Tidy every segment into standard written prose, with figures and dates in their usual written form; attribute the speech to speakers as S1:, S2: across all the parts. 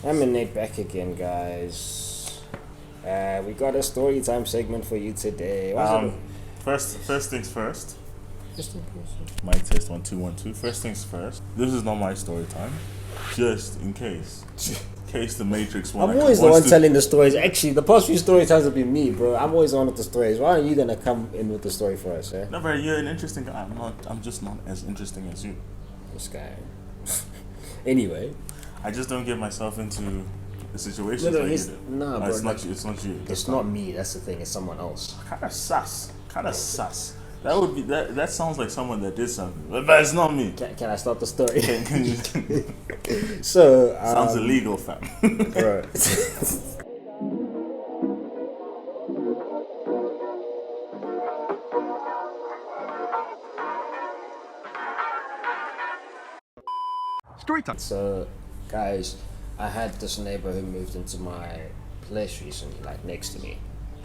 S1: Ham&Nate back again, guys. We got a story time segment for you today.
S2: First things first.
S1: Just in case.
S2: Mic test 1 2 1 2. First things first. This is not my story time, just in case. In case the Matrix one.
S1: I'm always the one telling the stories. Actually, the past few story times have been me, bro. I'm always the one with the stories. Why aren't you gonna come in with the story for us, eh?
S2: No, but you're an interesting guy. I'm just not as interesting as you.
S1: This guy. Anyway.
S2: I just don't get myself into the situations like you do.
S1: Nah, bro.
S2: It's not you. It's not you.
S1: It's not me. That's the thing. It's someone else.
S2: Kind of sus. That would be that sounds like someone that did something, but it's not me.
S1: Can I start the story?
S2: Can you?
S1: So
S2: sounds illegal, fam.
S1: Bro.
S3: Storytime.
S1: So, guys, I had this neighbor who moved into my place recently, like next to me.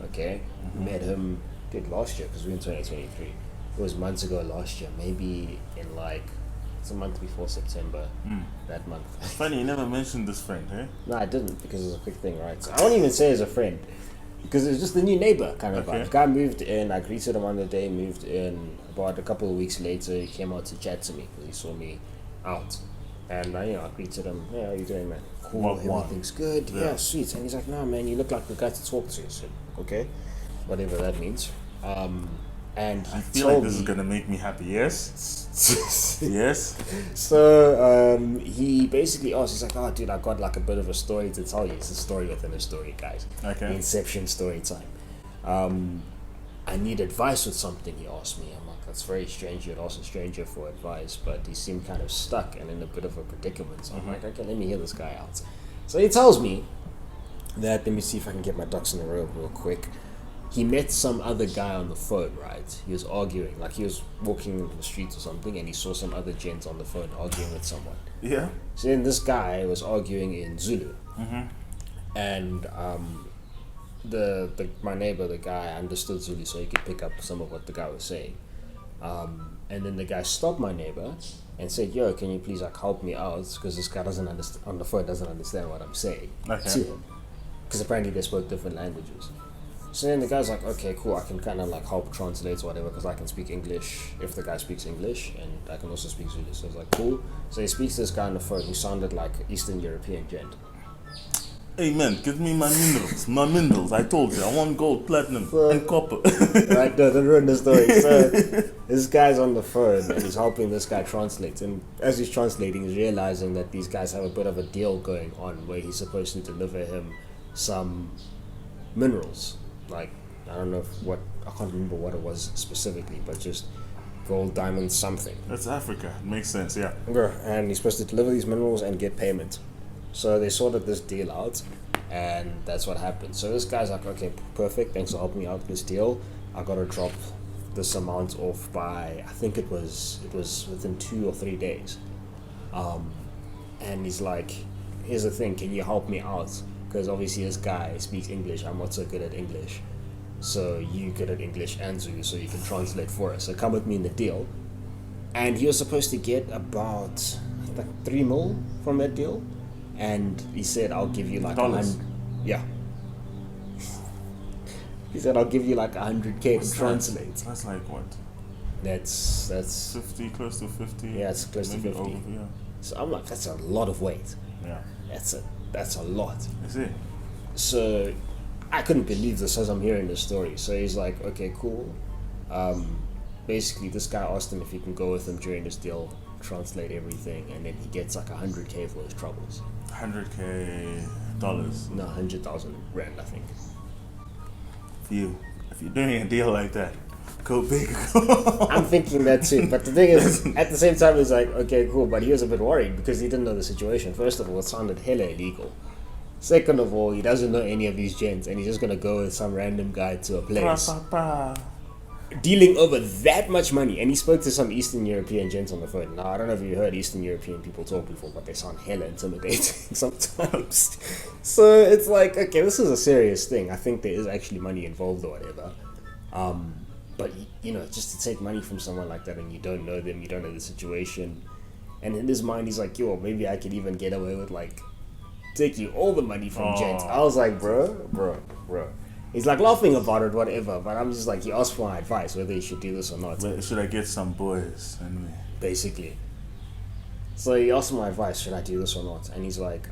S1: Okay, met him last year because we were in 2023. It was months ago last year, maybe in it's a month before September. That month.
S2: Funny, you never mentioned this friend, eh?
S1: No, I didn't because it was a quick thing, right? So I won't even say as a friend because it was just a new neighbor kind of vibe. The guy moved in. I greeted him on the day. Moved in. About a couple of weeks later, he came out to chat to me because he saw me out. And I greeted him. Yeah, how you doing, man? Cool, everything's good. Yeah, sweet. And he's like, no, man, you look like the guy to talk to. I said, okay, whatever that means. And he
S2: I feel
S1: told
S2: like this
S1: me,
S2: is gonna make me happy. Yes. Yes.
S1: So he basically asked. He's like, oh, dude, I got like a bit of a story to tell you. It's a story within a story, guys.
S2: Okay.
S1: The Inception story time. I need advice with something. He asked me. I'm like, that's very strange. You'd ask a stranger for advice, but he seemed kind of stuck and in a bit of a predicament. So I'm like, okay, let me hear this guy out. So he tells me that, let me see if I can get my ducks in a row real quick. He met some other guy on the phone, right? He was arguing, like he was walking in the streets or something, and he saw some other gent on the phone arguing with someone.
S2: Yeah.
S1: So then this guy was arguing in Zulu, and my neighbor, the guy, understood Zulu, so he could pick up some of what the guy was saying. And then the guy stopped my neighbor and said, "Yo, can you please help me out? Because this guy doesn't understand on the phone, doesn't understand what I'm saying to him, because apparently they spoke different languages." So then the guy's like, "Okay, cool. I can kind of help translate or whatever, because I can speak English if the guy speaks English, and I can also speak Zulu." So I was like, "Cool." So he speaks to this guy on the phone who sounded like Eastern European gent.
S2: Hey man, give me my minerals. My minerals. I told you, I want gold, platinum, and copper.
S1: Right, no, don't ruin the story. So this guy's on the phone and he's helping this guy translate. And as he's translating, he's realizing that these guys have a bit of a deal going on where he's supposed to deliver him some minerals. I don't know I can't remember what it was specifically, but just gold, diamond, something.
S2: That's Africa. Makes sense, yeah.
S1: And he's supposed to deliver these minerals and get payment. So they sorted this deal out, and that's what happened. So this guy's like, okay, perfect, thanks for helping me out with this deal. I gotta drop this amount off by, I think it was within 2 or 3 days. And he's like, here's the thing, can you help me out? Because obviously this guy speaks English, I'm not so good at English. So you good at English and Zulu, so you can translate for us. So come with me in the deal. And he was supposed to get about 3 mil from that deal. And he said, I'll give you
S2: dollars.
S1: Yeah. He said, I'll give you 100K to translate.
S2: That's like what?
S1: That's
S2: 50, close to 50.
S1: Yeah, it's close to 50.
S2: Over, yeah.
S1: So I'm like, that's a lot of weight.
S2: Yeah.
S1: That's a lot.
S2: I see.
S1: So I couldn't believe this as I'm hearing the story. So he's like, okay, cool. Basically, this guy asked him if he can go with him during this deal, translate everything, and then he gets 100K for his troubles.
S2: $100K dollars.
S1: No, 100,000 rand, I think.
S2: If you're doing a deal like that, go big.
S1: I'm thinking that too, but the thing is, at the same time, it's like, okay, cool, but he was a bit worried because he didn't know the situation. First of all, it sounded hella illegal. Second of all, he doesn't know any of these gents, and he's just gonna go with some random guy to a place. Dealing over that much money, and he spoke to some Eastern European gents on the phone. Now, I don't know if you heard Eastern European people talk before, but they sound hella intimidating sometimes. So it's like, okay, this is a serious thing. I think there is actually money involved or whatever. But, just to take money from someone like that and you don't know them, you don't know the situation. And in his mind, he's like, yo, maybe I could even get away with taking all the money from gents. I was like, bro. He's like laughing about it, whatever. But I'm just like, he asked for my advice whether he should do this or not.
S2: Should I get some boys? Anyway.
S1: Basically. So he asked my advice, should I do this or not? And he's like,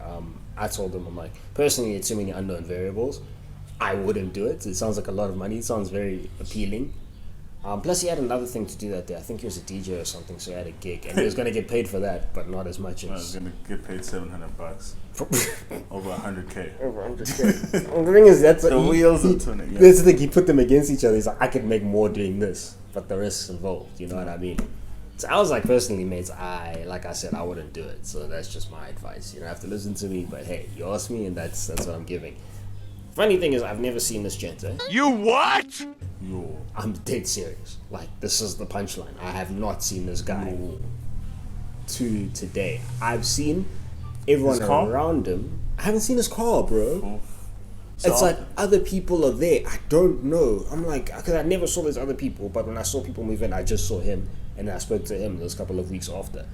S1: I told him, I'm like, personally, it's too many unknown variables. I wouldn't do it. It sounds like a lot of money. It sounds very appealing. Plus, he had another thing to do that day. I think he was a DJ or something, so he had a gig. And he was going to get paid for that, but not as much as...
S2: I was going to get paid $700. Over 100K.
S1: Over 100K. Well, the thing is, that's...
S2: The wheels are turning. Yeah.
S1: That's the thing. He put them against each other. He's like, I could make more doing this, but the risks involved. You know what I mean? So I was like, personally, mates, like I said, I wouldn't do it. So that's just my advice. You don't have to listen to me, but hey, you asked me, and that's what I'm giving. Funny thing is, I've never seen this gent, eh?
S3: You what?
S2: Yo.
S1: I'm dead serious. Like, this is the punchline. I have not seen this guy to today. I've seen everyone around him. I haven't seen his car, bro.
S2: Oh.
S1: It's like other people are there. I don't know. I'm like, because I never saw these other people, but when I saw people move in, I just saw him, and I spoke to him those couple of weeks after.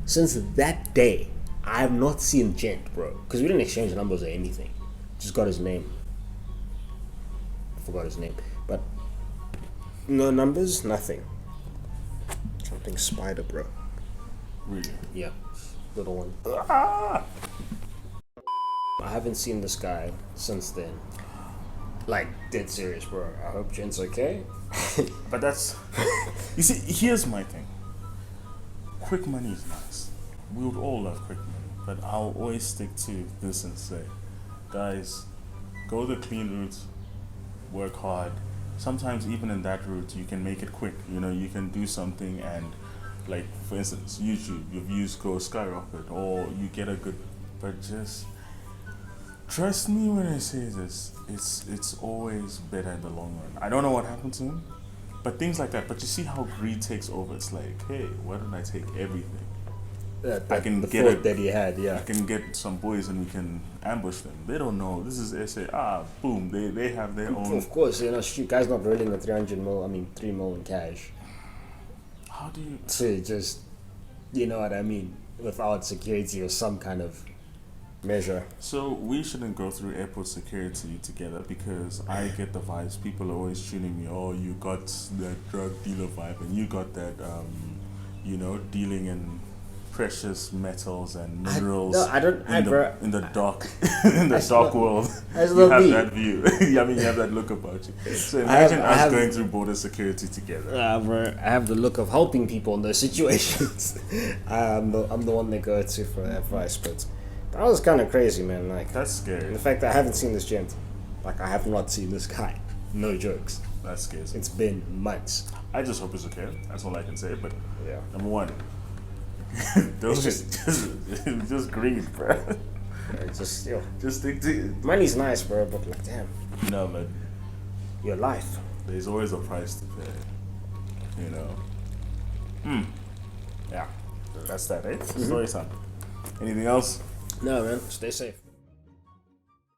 S1: Since that day, I have not seen gent, bro. Because we didn't exchange numbers or anything. Just got his name. I forgot his name. But no numbers, nothing. Jumping spider, bro.
S2: Really?
S1: Yeah. Little one. I haven't seen this guy since then. Like, dead serious, bro. I hope Jen's okay.
S2: But that's... You see, here's my thing. Quick money is nice. We would all love quick money. But I'll always stick to this and say, guys, go the clean route. Work hard. Sometimes even in that route, you can make it quick. You know, you can do something and, like, for instance, YouTube, your views go skyrocket, or you get a good... But just... Trust me when I say this, it's always better in the long run. I don't know what happened to him, but things like that. But you see how greed takes over. It's like, hey, why don't I take everything? I can
S1: the
S2: get
S1: thought
S2: it.
S1: that he had, yeah.
S2: I can get some boys and we can ambush them. They don't know. This is SA. Boom. They have their own.
S1: Of course, you know, shoot, guys not rolling the 3 mil in cash.
S2: How do you?
S1: To just, you know what I mean, without security or some kind of measure.
S2: So we shouldn't go through airport security together, because I get the vibes. People are always tuning me. Oh, you got that drug dealer vibe, and you got that, dealing in precious metals and minerals.
S1: In
S2: the dark, in the dark world. You have that view. I mean, you have that look about you. So imagine us going through border security together.
S1: Bro, I have the look of helping people in those situations. I'm the one they go to for advice, but that was kind of crazy, man. Like,
S2: that's scary.
S1: The fact that I haven't seen this gent, like, I have not seen this guy. No jokes.
S2: That scares me.
S1: It's been months.
S2: I just hope it's okay. That's all I can say. But
S1: yeah,
S2: number one, those just greed, bro.
S1: Just
S2: stick to it.
S1: Money's nice, bro, but like, damn.
S2: No, but
S1: your life.
S2: There's always a price to pay. You know. Yeah. That's that, eh? Story time. Anything else?
S1: No, man. Stay safe.